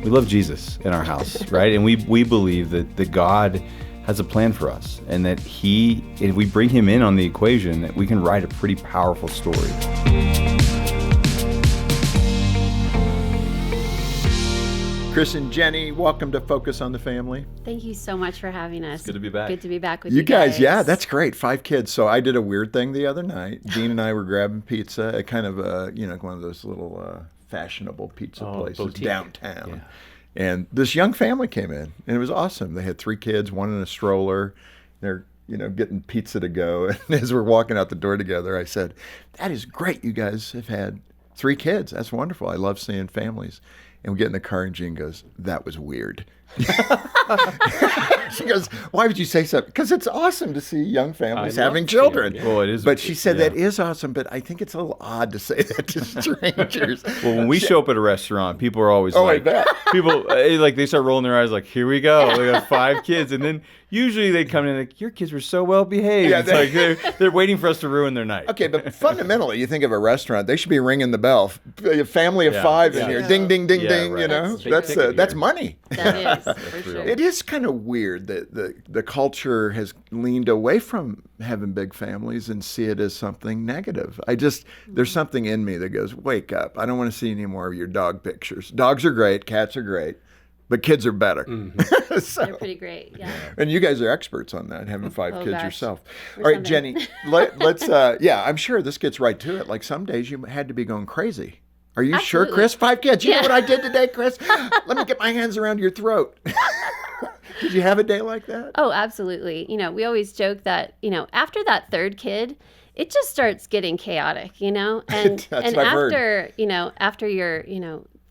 we love Jesus in our house, right? And we believe that God has a plan for us, and that if we bring him in on the equation, that we can write a pretty powerful story. Chris and Jenny, welcome to Focus on the Family. Thank you so much for having us. It's good to be back. Good to be back with you guys. Yeah, that's great. 5 kids. So I did a weird thing the other night. Dean and I were grabbing pizza at kind of one of those little fashionable pizza places boutique. Downtown. Yeah. And this young family came in, and it was awesome. They had 3 kids, one in a stroller. They're, getting pizza to go. And as we're walking out the door together, I said, "That is great. You guys have had 3 kids. That's wonderful. I love seeing families." And we get in the car, and Jean goes, "That was weird." She goes, "Why would you say something?" Because it's awesome to see young families having children. Well, it is. But she said that is awesome, but I think it's a little odd to say that to strangers. Well, when we show up at a restaurant, people are always I bet. people, they start rolling their eyes like, "Here we go. We got 5 kids." And then usually they come in like, "Your kids were so well behaved." Yeah, it's like they're waiting for us to ruin their night. Okay, but fundamentally, you think of a restaurant, they should be ringing the bell. A family of 5 in here. Ding, ding, ding, ding, right. That's money. That is, for sure. It is kind of weird that the culture has leaned away from having big families and see it as something negative. There's something in me that goes, wake up. I don't want to see any more of your dog pictures. Dogs are great, cats are great, but kids are better. Mm-hmm. So, They're pretty great, yeah. and you guys are experts on that, having 5 kids gosh. yourself. We're All right, someday. Jenny, let's, I'm sure this gets right to it. Like some days you had to be going crazy. Are you sure, Absolutely. Chris? 5 kids. You know what I did today, Chris? Let me get my hands around your throat. Did you have a day like that? Oh, absolutely. We always joke that, after that 3rd kid, it just starts getting chaotic, And That's and what I've heard. after your,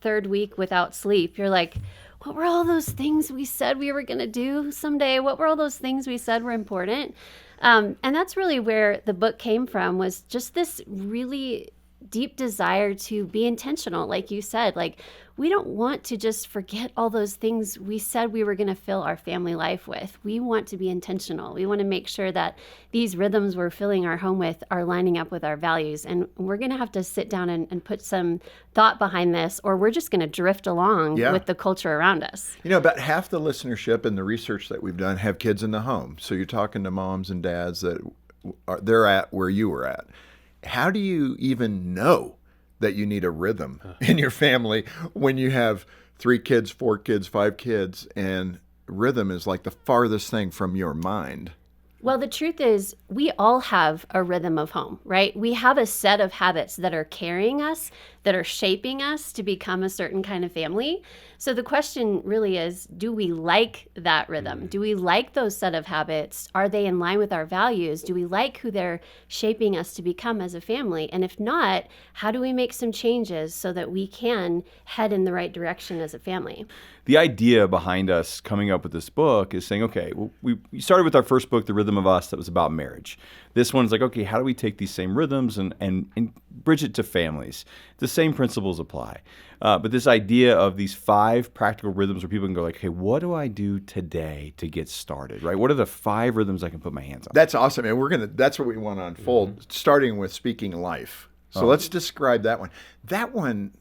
3rd week without sleep, you're like, what were all those things we said we were going to do someday? What were all those things we said were important? And that's really where the book came from, was just this really deep desire to be intentional. Like you said, we don't want to just forget all those things we said we were going to fill our family life with. We want to be intentional. We want to make sure that these rhythms we're filling our home with are lining up with our values. And we're going to have to sit down and put some thought behind this, or we're just going to drift along with the culture around us. About half the listenership and the research that we've done have kids in the home. So you're talking to moms and dads that they're at where you were at. How do you even know that you need a rhythm in your family when you have 3 kids, 4 kids, 5 kids, and rhythm is like the farthest thing from your mind? Well, the truth is, we all have a rhythm of home, right? We have a set of habits that are carrying us, that are shaping us to become a certain kind of family. So the question really is, do we like that rhythm? Do we like those set of habits? Are they in line with our values? Do we like who they're shaping us to become as a family? And if not, how do we make some changes so that we can head in the right direction as a family? The idea behind us coming up with this book is saying, okay, well, we started with our first book, The Rhythm of Us, that was about marriage. This one's like, okay, how do we take these same rhythms and bridge it to families? The same principles apply. But this idea of these 5 practical rhythms where people can go like, hey, what do I do today to get started, right? What are the 5 rhythms I can put my hands on? That's awesome. And that's what we want to unfold, starting with speaking life. So let's describe that one. That one,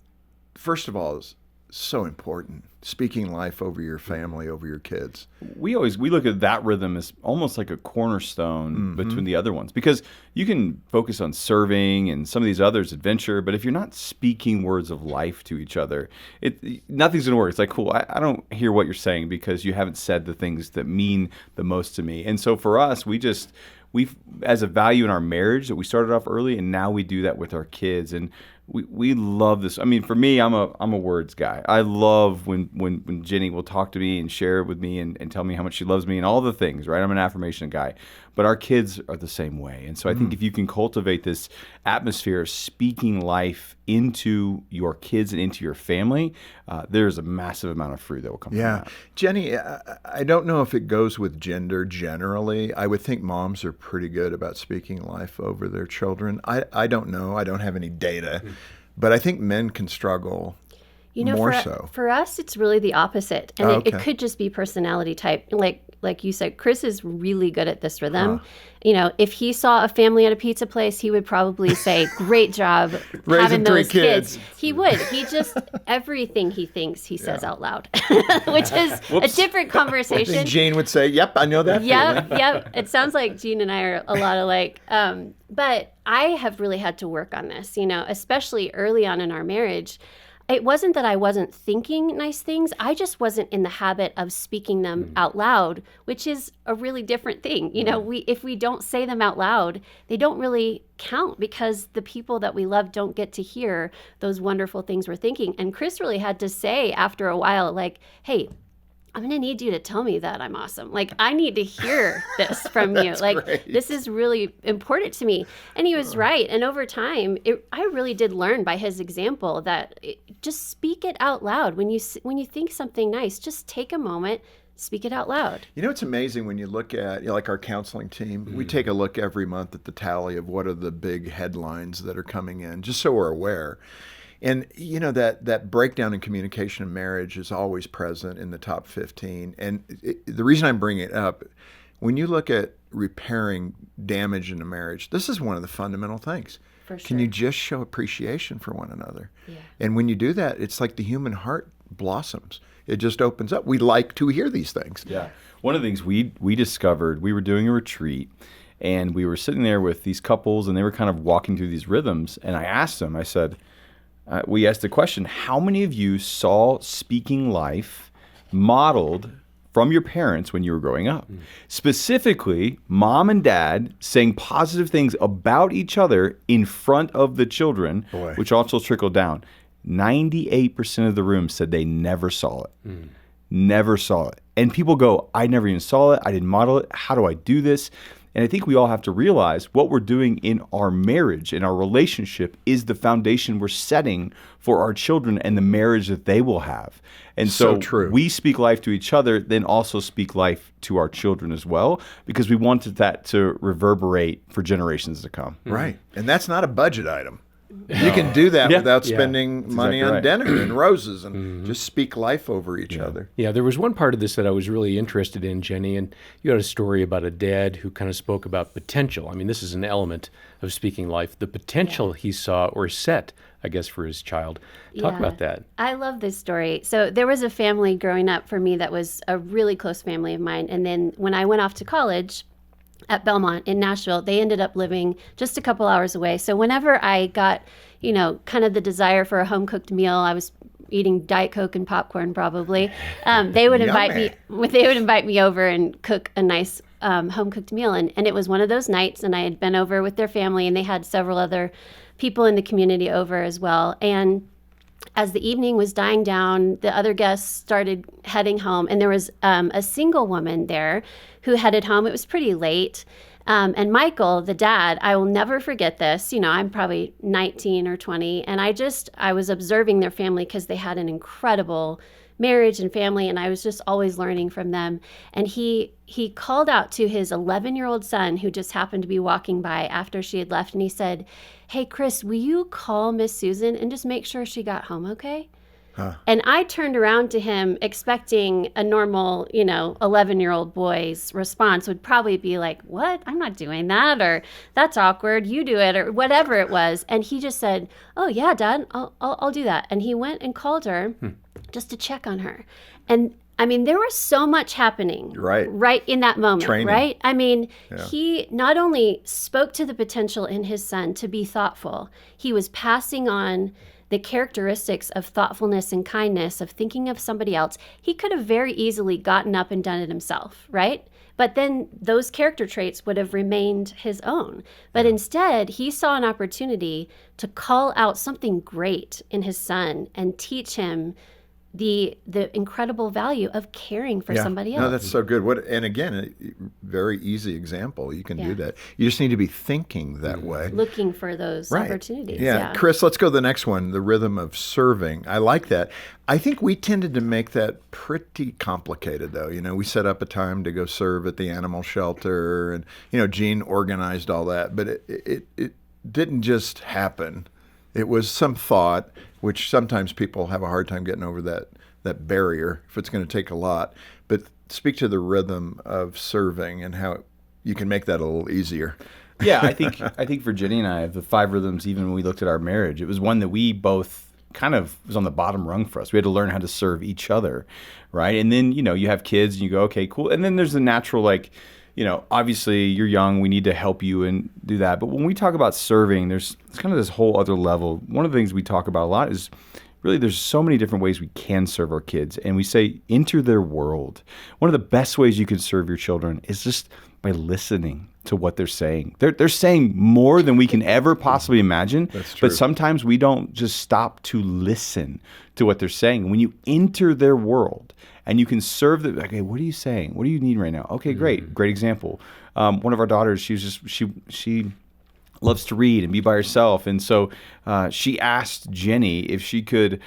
first of all, is so important. Speaking life over your family, over your kids. We look at that rhythm as almost like a cornerstone between the other ones, because you can focus on serving and some of these others, adventure, but if you're not speaking words of life to each other, nothing's gonna work. It's like, cool, I don't hear what you're saying because you haven't said the things that mean the most to me. And so for us, we've as a value in our marriage that we started off early, and now we do that with our kids. And we love this. I mean, for me, I'm a words guy. I love when Jenny will talk to me and share with me and tell me how much she loves me and all the things, right? I'm an affirmation guy. But our kids are the same way. And so I think if you can cultivate this atmosphere of speaking life into your kids and into your family, there's a massive amount of fruit that will come from that. Jenny, I don't know if it goes with gender generally. I would think moms are pretty good about speaking life over their children. I don't know. I don't have any data. But I think men can struggle more so. For us, it's really the opposite. And it could just be personality type. Like like you said, Chris is really good at this rhythm. You know, if he saw a family at a pizza place, he would probably say, great job having those kids. He would. He just, everything he thinks, he says out loud, which is a different conversation. And Gene would say, yep, I know that feeling. Yep. It sounds like Gene and I are a lot alike. But I have really had to work on this, you know, especially early on in our marriage. It wasn't that I wasn't thinking nice things. I just wasn't in the habit of speaking them out loud, which is a really different thing. You know, if we don't say them out loud, they don't really count because the people that we love don't get to hear those wonderful things we're thinking. And Chris really had to say after a while, like, hey, I'm going to need you to tell me that I'm awesome. Like, I need to hear this from you. Like, great. This is really important to me. And he was right. And over time, I really did learn by his example that just speak it out loud. When you think something nice, just take a moment, speak it out loud. You know, it's amazing when you look at, you know, like our counseling team, we take a look every month at the tally of what are the big headlines that are coming in, just so we're aware. And, you know, that breakdown in communication in marriage is always present in the top 15. And the reason I'm bringing it up, when you look at repairing damage in a marriage, this is one of the fundamental things. For sure. Can you just show appreciation for one another? Yeah. And when you do that, it's like the human heart blossoms. It just opens up. We like to hear these things. Yeah. One of the things we discovered, we were doing a retreat, and we were sitting there with these couples, and they were kind of walking through these rhythms. And I asked them, I said, we asked the question, how many of you saw speaking life modeled from your parents when you were growing up? Specifically, mom and dad saying positive things about each other in front of the children, which also trickled down. 98% of the room said they never saw it. Never saw it. And people go, I never even saw it. I didn't model it. How do I do this? And I think we all have to realize what we're doing in our marriage, in our relationship, is the foundation we're setting for our children and the marriage that they will have. And so true. We speak life to each other, then also speak life to our children as well, because we wanted that to reverberate for generations to come. Right. And that's not a budget item. You can do that without spending money on dinner and roses and just speak life over each other. Yeah, there was one part of this that I was really interested in, Jenny, and you had a story about a dad who kind of spoke about potential. I mean, this is an element of speaking life, the potential he saw or set, I guess, for his child. Talk about that. I love this story. So there was a family growing up for me that was a really close family of mine. And then when I went off to college, at Belmont in Nashville, they ended up living just a couple hours away. So whenever I got, you know, kind of the desire for a home cooked meal, I was eating Diet Coke and popcorn probably. They would invite me. They would invite me over and cook a nice home cooked meal. And it was one of those nights, and I had been over with their family, and they had several other people in the community over as well. And as the evening was dying down, the other guests started heading home, and there was a single woman there who headed home. It was pretty late. And Michael, the dad, I will never forget this. You know, I'm probably 19 or 20, and I was observing their family because they had an incredible marriage and family, and I was just always learning from them. And he called out to his 11-year-old son, who just happened to be walking by after she had left, and he said, "Hey, Chris, will you call Miss Susan and just make sure she got home okay?" And I turned around to him expecting a normal, 11-year-old boy's response would probably be like, "What? I'm not doing that," or "That's awkward, you do it," or whatever it was. And he just said, "Oh yeah, Dad, I'll do that." And he went and called her just to check on her. And I mean, there was so much happening right in that moment, Training. right? I mean, he not only spoke to the potential in his son to be thoughtful, he was passing on the characteristics of thoughtfulness and kindness, of thinking of somebody else. He could have very easily gotten up and done it himself, right? But then those character traits would have remained his own. But instead, he saw an opportunity to call out something great in his son and teach him the incredible value of caring for somebody else. No, that's so good. And again, a very easy example. You can do that. You just need to be thinking that way. Looking for those opportunities. Yeah. Chris, let's go to the next one, the rhythm of serving. I like that. I think we tended to make that pretty complicated, though. You know, we set up a time to go serve at the animal shelter, and, Gene organized all that. But it didn't just happen. It was some thought. which sometimes people have a hard time getting over that barrier if it's going to take a lot. But speak to the rhythm of serving and how you can make that a little easier. Yeah, I think for Jenny and I, the 5 rhythms, even when we looked at our marriage, it was one that we both kind of was on the bottom rung for us. We had to learn how to serve each other, right? And then, you have kids and you go, okay, cool. And then there's the natural, obviously you're young, we need to help you and do that. But when we talk about serving, there's kind of this whole other level. One of the things we talk about a lot is really there's so many different ways we can serve our kids. And we say, enter their world. One of the best ways you can serve your children is just by listening to what they're saying. They're saying more than we can ever possibly imagine. That's true. But sometimes we don't just stop to listen to what they're saying. When you enter their world and you can serve them, okay, what are you saying? What do you need right now? Okay, great example. One of our daughters, she loves to read and be by herself. And so she asked Jenny if she could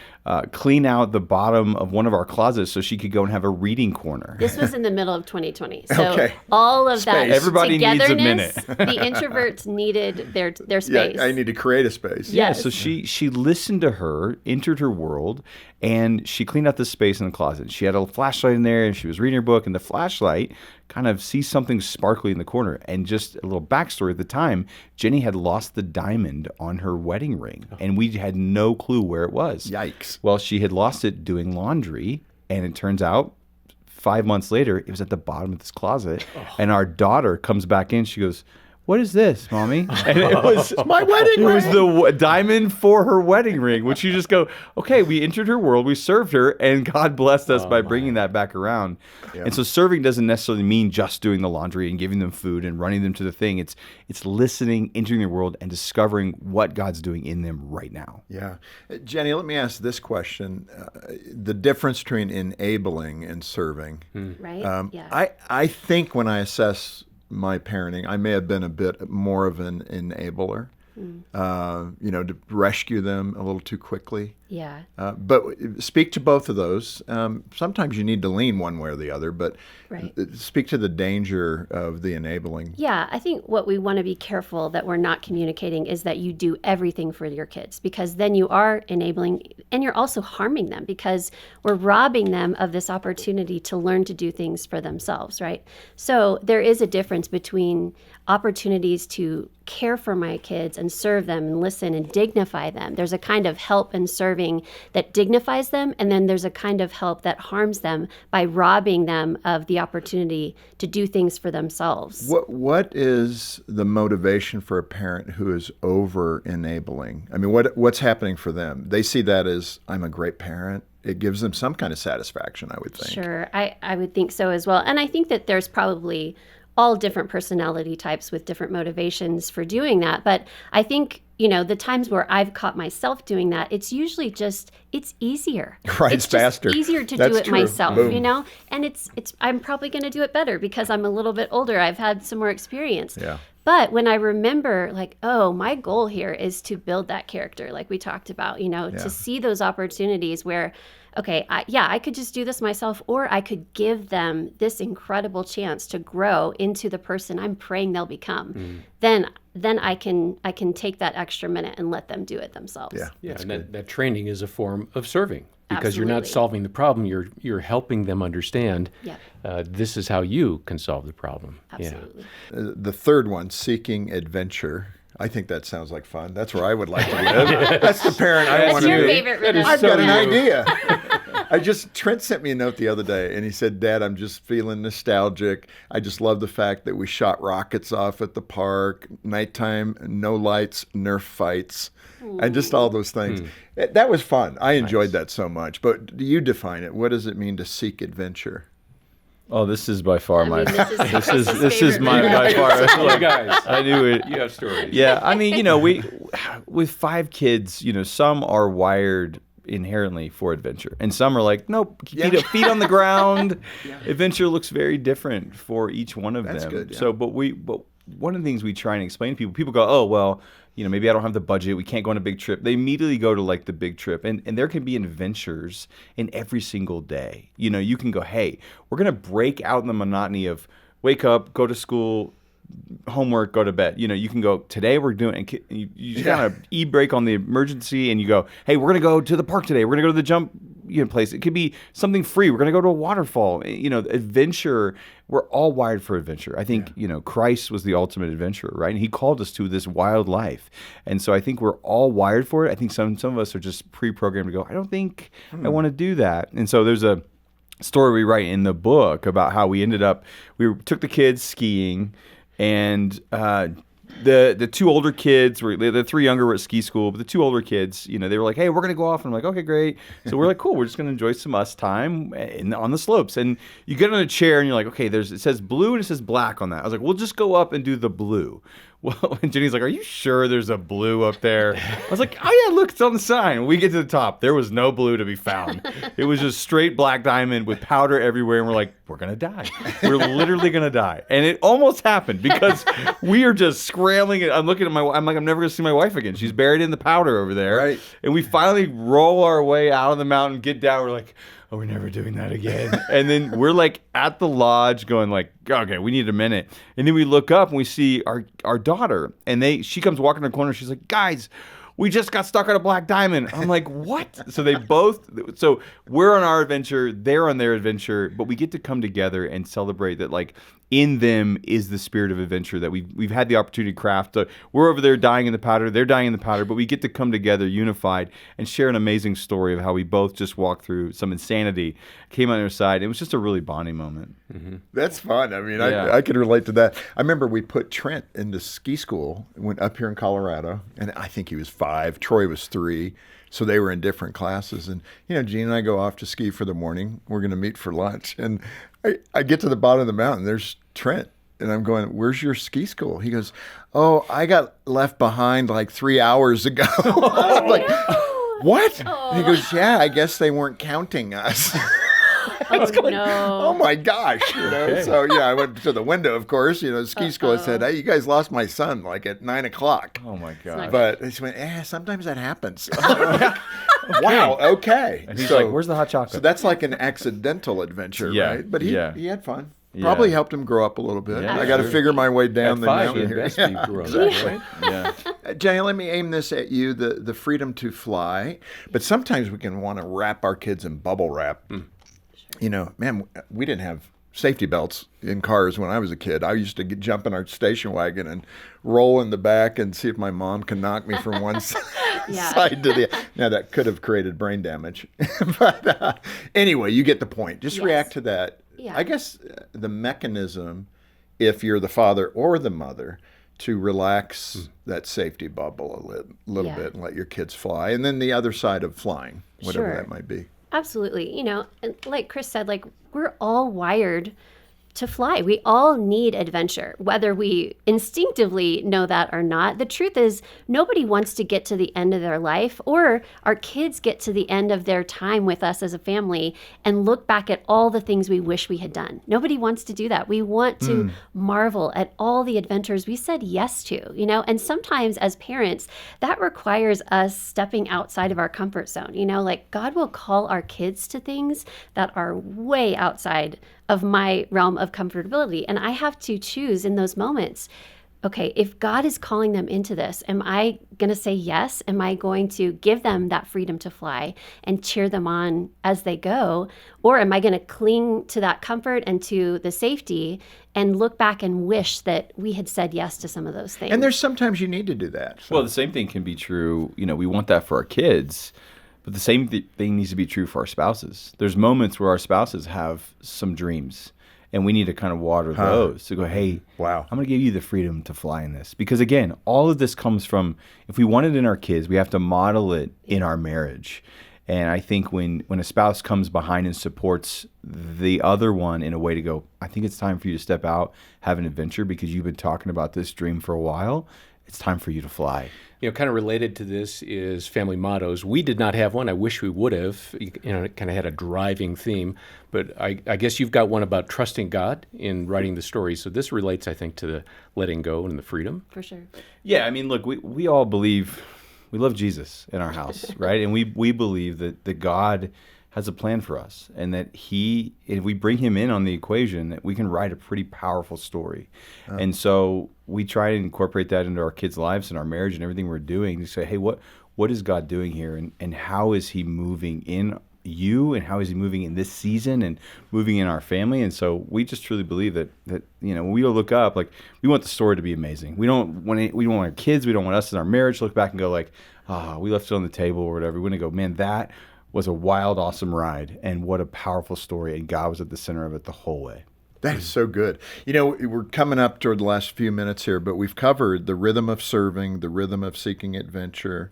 clean out the bottom of one of our closets so she could go and have a reading corner. This was in the middle of 2020. So Okay. all of that Everybody needs a minute. togetherness, the introverts needed their space. Yeah, I need to create a space. Yeah, Yes. so she listened to her, entered her world, and she cleaned out the space in the closet. She had a flashlight in there, and she was reading her book, and the flashlight kind of sees something sparkly in the corner. And just a little backstory at the time, Jenny had lost the diamond on her wedding ring, and we had no clue where it was. Yikes. Well, she had lost it doing laundry, and it turns out 5 months later, it was at the bottom of this closet. And our daughter comes back in. She goes, "What is this, Mommy?" And it was My wedding It was ring. the diamond for her wedding ring, which you just go, okay, we entered her world, we served her, and God blessed us by bringing that back around. Yeah. And so serving doesn't necessarily mean just doing the laundry and giving them food and running them to the thing. It's listening, entering their world, and discovering what God's doing in them right now. Yeah. Jenny, let me ask this question. The difference between enabling and serving. Right? Yeah. I think when I assess my parenting, I may have been a bit more of an enabler, to rescue them a little too quickly. Yeah. But speak to both of those. Sometimes you need to lean one way or the other, but Right. speak to the danger of the enabling. Yeah, I think what we want to be careful that we're not communicating is that you do everything for your kids, because then you are enabling and you're also harming them, because we're robbing them of this opportunity to learn to do things for themselves, right? So there is a difference between opportunities to care for my kids and serve them and listen and dignify them. There's a kind of help and serving that dignifies them, and then there's a kind of help that harms them by robbing them of the opportunity to do things for themselves. What is the motivation for a parent who is over enabling? I mean, what's happening for them? They see that as, I'm a great parent. It gives them some kind of satisfaction, I would think. Sure, I would think so as well. And I think that there's probably all different personality types with different motivations for doing that. But I think, the times where I've caught myself doing that, it's usually just, it's easier. Right, it's it's faster. Just easier to That's do it true. myself, Boom. And it's I'm probably going to do it better because I'm a little bit older. I've had some more experience. Yeah. But when I remember, my goal here is to build that character, like we talked about, to see those opportunities where, okay, I could just do this myself, or I could give them this incredible chance to grow into the person I'm praying they'll become. Then I can take that extra minute and let them do it themselves. Yeah. Yeah, and that training is a form of serving, because you're not Absolutely. solving the problem. You're helping them understand. Yep. This is how you can solve the problem. Absolutely. The third one, seeking adventure. I think that sounds like fun. That's where I would like to live. That's the parent I That's want to your be. favorite rhythm. I've got an Yeah. idea. Trent sent me a note the other day, and he said, "Dad, I'm just feeling nostalgic. I just love the fact that we shot rockets off at the park, nighttime, no lights, Nerf fights, and just all those things." That was fun. I enjoyed that so much. But you define it. What does it mean to seek adventure? Oh, this is by far my. this is This is my by far. You guys, I knew it. you have stories. Yeah, I mean, we with 5 kids, some are wired inherently for adventure, and some are like, nope, feet on the ground. Adventure looks very different for each one of That's them. good, yeah. So, but one of the things we try and explain to people go, oh well, maybe I don't have the budget, we can't go on a big trip. They immediately go to the big trip, and there can be adventures in every single day. You can go, hey, we're gonna break out in the monotony of wake up, go to school, homework, go to bed. You can go, today we're doing, and you kind of e-brake on the emergency, and you go, hey, we're going to go to the park today. We're going to go to the jump place. It could be something free. We're going to go to a waterfall. Adventure. We're all wired for adventure. I think, Christ was the ultimate adventurer, right? And he called us to this wild life. And so I think we're all wired for it. I think some of us are just pre-programmed to go, I don't think I want to do that. And so there's a story we write in the book about how we took the kids skiing, and the two older kids the three younger were at ski school, but the two older kids, they were like, hey, we're going to go off. And I'm like, okay, great. So we're like, cool. We're just going to enjoy some us time on the slopes. And you get on a chair and you're like, okay, it says blue and it says black on that. I was like, we'll just go up and do the blue. Well, and Jenny's like, are you sure there's a blue up there? I was like, oh yeah, look, it's on the sign. We get to the top. There was no blue to be found. It was just straight black diamond with powder everywhere. And we're like, we're going to die. We're literally going to die. And it almost happened because we are just scrambling. I'm looking at I'm like, I'm never going to see my wife again. She's buried in the powder over there. Right. And we finally roll our way out of the mountain, get down. We're like, oh, we're never doing that again. And then we're like at the lodge going like, okay, we need a minute. And then we look up and we see our daughter, and she comes walking in the corner. She's like, guys, we just got stuck on a black diamond. I'm like, what? So we're on our adventure, they're on their adventure, but we get to come together and celebrate that, like, in them is the spirit of adventure that we've had the opportunity to craft. We're over there dying in the powder, they're dying in the powder, but we get to come together unified and share an amazing story of how we both just walked through some insanity, came on the other side. It was just a really bonding moment. Mm-hmm. That's fun. I mean, Yeah. I could relate to that. I remember we put Trent into ski school, went up here in Colorado, and I think he was 5, Troy was 3. So they were in different classes. And, Gene and I go off to ski for the morning. We're going to meet for lunch. And I get to the bottom of the mountain. There's Trent. And I'm going, where's your ski school? He goes, oh, I got left behind like 3 hours ago. I'm like, what? And he goes, yeah, I guess they weren't counting us. I was going, oh my gosh, Okay. So I went to the window, of course, ski school. I said, hey, you guys lost my son like at 9:00. Oh my God. But he went, sometimes that happens. Wow, okay. And he's like, where's the hot chocolate? So that's like an accidental adventure, Yeah, right? But he had fun. Yeah. Probably helped him grow up a little bit. Yeah, I got to sure. figure my way down At the 5, mountain you here. best be grown up, right? Yeah. Jenny, let me aim this at you, the freedom to fly. But sometimes we can want to wrap our kids in bubble wrap. Man, we didn't have safety belts in cars when I was a kid. I used to jump in our station wagon and roll in the back and see if my mom can knock me from one side to the other. Now, that could have created brain damage. But anyway, you get the point. Just react to that. Yeah. I guess the mechanism, if you're the father or the mother, to relax that safety bubble a little bit and let your kids fly. And then the other side of flying, whatever that might be. Absolutely. And like Chris said, like, we're all wired to fly. We all need adventure, whether we instinctively know that or not. The truth is, nobody wants to get to the end of their life, or our kids get to the end of their time with us as a family and look back at all the things we wish we had done. Nobody wants to do that. We want to marvel at all the adventures we said yes to, and sometimes as parents, that requires us stepping outside of our comfort zone. Like, God will call our kids to things that are way outside of my realm of comfortability. And I have to choose in those moments, okay, if God is calling them into this, am I going to say yes? Am I going to give them that freedom to fly and cheer them on as they go? Or am I going to cling to that comfort and to the safety and look back and wish that we had said yes to some of those things? And there's sometimes you need to do that. So. Well, the same thing can be true. We want that for our kids. But the same thing needs to be true for our spouses. There's moments where our spouses have some dreams, and we need to kind of water those to go, hey, wow, I'm going to give you the freedom to fly in this. Because again, all of this comes from, if we want it in our kids, we have to model it in our marriage. And I think when a spouse comes behind and supports the other one in a way to go, I think it's time for you to step out, have an adventure, because you've been talking about this dream for a while. It's time for you to fly. Kind of related to this is family mottos. We did not have one. I wish we would have. It kind of had a driving theme. But I guess you've got one about trusting God in writing the story. So this relates, I think, to the letting go and the freedom. For sure. Yeah, I mean, look, we all believe, we love Jesus in our house, right? And we believe that God has a plan for us, and that if we bring him in on the equation, that we can write a pretty powerful story. And so we try to incorporate that into our kids' lives and our marriage and everything we're doing, to say, hey, what is God doing here, and how is he moving in you, and how is he moving in this season and moving in our family? And so we just truly believe that when we look up, like, we want the story to be amazing. We don't want our kids, we don't want us in our marriage to look back and go like, we left it on the table or whatever. We want to go, man, that was a wild, awesome ride, and what a powerful story, and God was at the center of it the whole way. That is so good. We're coming up toward the last few minutes here, but we've covered the rhythm of serving, the rhythm of seeking adventure,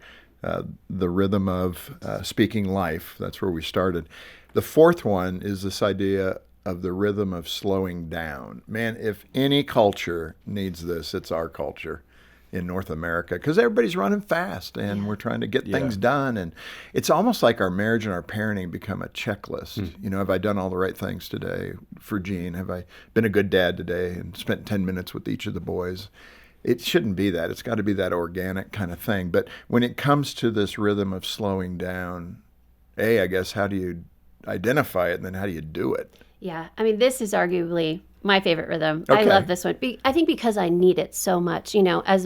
the rhythm of speaking life. That's where we started. The fourth one is this idea of the rhythm of slowing down. Man, if any culture needs this, it's our culture in North America, because everybody's running fast and we're trying to get things done. And it's almost like our marriage and our parenting become a checklist. Have I done all the right things today for Gene? Have I been a good dad today and spent 10 minutes with each of the boys? It shouldn't be that. It's got to be that organic kind of thing. But when it comes to this rhythm of slowing down, I guess, how do you identify it, and then how do you do it? Yeah. I mean, this is arguably my favorite rhythm. Okay. I love this one. I think because I need it so much, as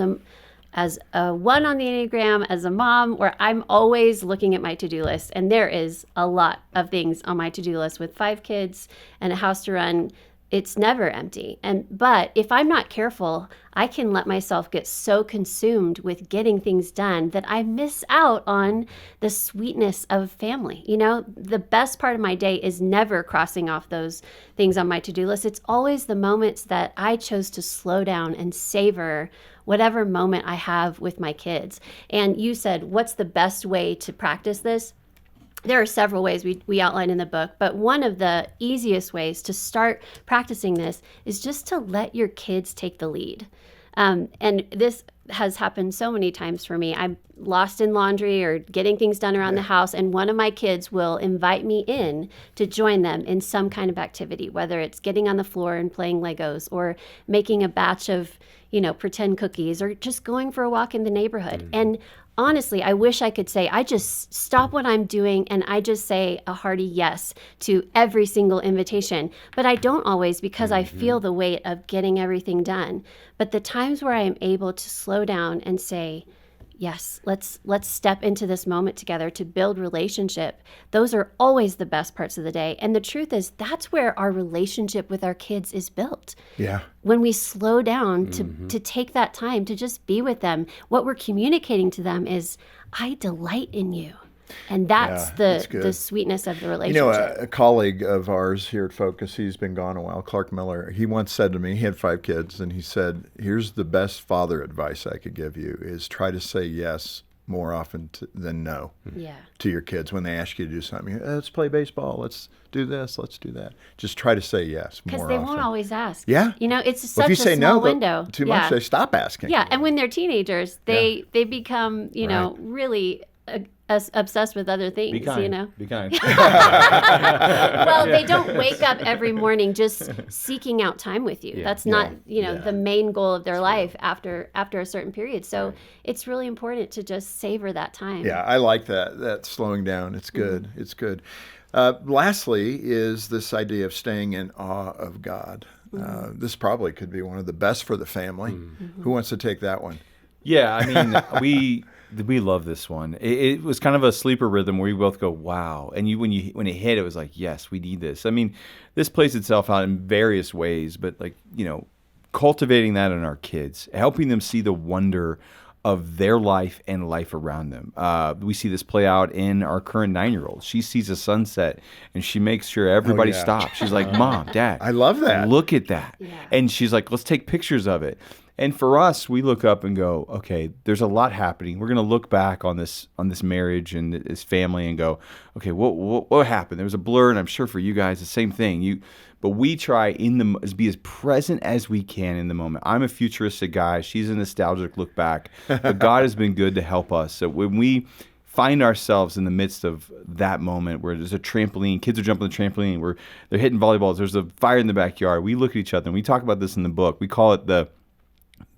a one on the Enneagram, as a mom, where I'm always looking at my to-do list, and there is a lot of things on my to-do list with 5 kids and a house to run. It's never empty. But if I'm not careful, I can let myself get so consumed with getting things done that I miss out on the sweetness of family. The best part of my day is never crossing off those things on my to-do list. It's always the moments that I chose to slow down and savor whatever moment I have with my kids. And you said, what's the best way to practice this? There are several ways we outline in the book, but one of the easiest ways to start practicing this is just to let your kids take the lead. And this has happened so many times for me. I'm lost in laundry or getting things done around the house, and one of my kids will invite me in to join them in some kind of activity, whether it's getting on the floor and playing Legos, or making a batch of, pretend cookies, or just going for a walk in the neighborhood. And honestly, I wish I could say, I just stop what I'm doing and I just say a hearty yes to every single invitation. But I don't always, because I feel the weight of getting everything done. But the times where I am able to slow down and say, yes, let's step into this moment together to build relationship, those are always the best parts of the day. And the truth is, that's where our relationship with our kids is built. Yeah. When we slow down to take that time to just be with them, what we're communicating to them is, I delight in you. And that's the sweetness of the relationship. A colleague of ours here at Focus, he's been gone a while, Clark Miller, he once said to me, he had 5 kids, and he said, here's the best father advice I could give you, is try to say yes more often than no to your kids when they ask you to do something. Let's play baseball. Let's do this. Let's do that. Just try to say yes more often. Because they won't always ask. Yeah. It's such if you a say small no, window. Too much, they stop asking. Yeah, and when they're teenagers, they become, really obsessed with other things. Be kind. Be kind. Well, they don't wake up every morning just seeking out time with you. That's not, the main goal of their life after a certain period. So it's really important to just savor that time. Yeah, I like that slowing down. It's good. It's good. Lastly is this idea of staying in awe of God. This probably could be one of the best for the family. Who wants to take that one? Yeah, I mean, we love this one. It was kind of a sleeper rhythm where we both go, wow. And when it hit, it was like, yes, we need this. I mean, this plays itself out in various ways, but cultivating that in our kids, helping them see the wonder of their life and life around them. We see this play out in our current 9-year-old. She sees a sunset and she makes sure everybody stops. She's like, Mom, Dad, I love that. Look at that. Yeah. And she's like, let's take pictures of it. And for us, we look up and go, okay, there's a lot happening. We're going to look back on this marriage and this family and go, okay, what happened? There was a blur, and I'm sure for you guys the same thing. But we try to be as present as we can in the moment. I'm a futuristic guy. She's a nostalgic look back. But God has been good to help us. So when we find ourselves in the midst of that moment where there's a trampoline, kids are jumping the trampoline, they're hitting volleyballs, there's a fire in the backyard, we look at each other, and we talk about this in the book. We call it the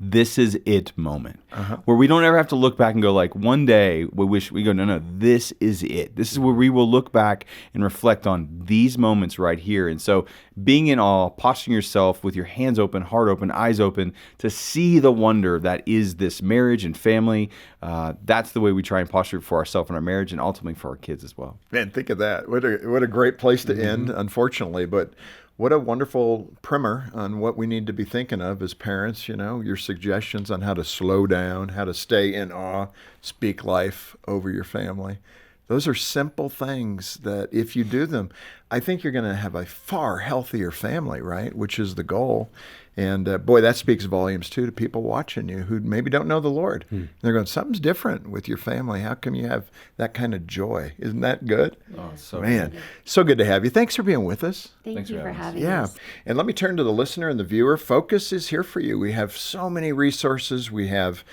this is it moment, where we don't ever have to look back and go like, one day we go, no, this is it. This is where we will look back and reflect on these moments right here. And so being in awe, posturing yourself with your hands open, heart open, eyes open to see the wonder that is this marriage and family. That's the way we try and posture for ourselves and our marriage, and ultimately for our kids as well. Man, think of that. What a great place to end, unfortunately. But what a wonderful primer on what we need to be thinking of as parents, your suggestions on how to slow down, how to stay in awe, speak life over your family. Those are simple things that if you do them, I think you're going to have a far healthier family, right? Which is the goal. And boy, that speaks volumes too to people watching you who maybe don't know the Lord. They're going, something's different with your family. How come you have that kind of joy? Isn't that good? Oh, so Man, so good to have you. Thanks for being with us. Thank you for having Yeah. us. And let me turn to the listener and the viewer. Focus is here for you. We have so many resources. We have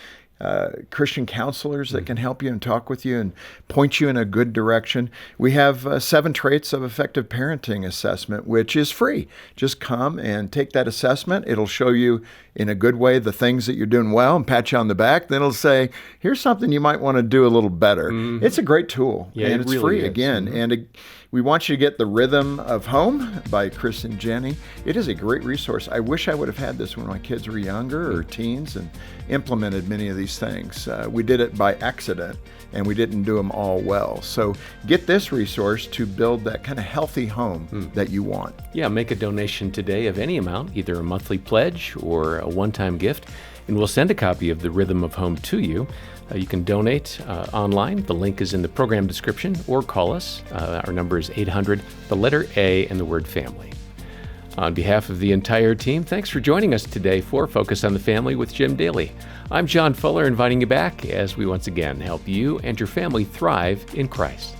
Christian counselors that can help you and talk with you and point you in a good direction. We have 7 Traits of Effective Parenting assessment, which is free. Just come and take that assessment. It'll show you in a good way the things that you're doing well and pat you on the back. Then it'll say, here's something you might want to do a little better. It's a great tool, Yeah, and it it's really free is. again. And we want you to get The Rhythm of Home by Chris and Jenni. It is a great resource. I wish I would have had this when my kids were younger or teens and implemented many of these things. We did it by accident, and we didn't do them all well. So get this resource to build that kind of healthy home that you want. Yeah, make a donation today of any amount, either a monthly pledge or a one-time gift, and we'll send a copy of The Rhythm of Home to you. You can donate online. The link is in the program description, or call us. Our number is 800, the letter A, and the word family. On behalf of the entire team, thanks for joining us today for Focus on the Family with Jim Daly. I'm John Fuller, inviting you back as we once again help you and your family thrive in Christ.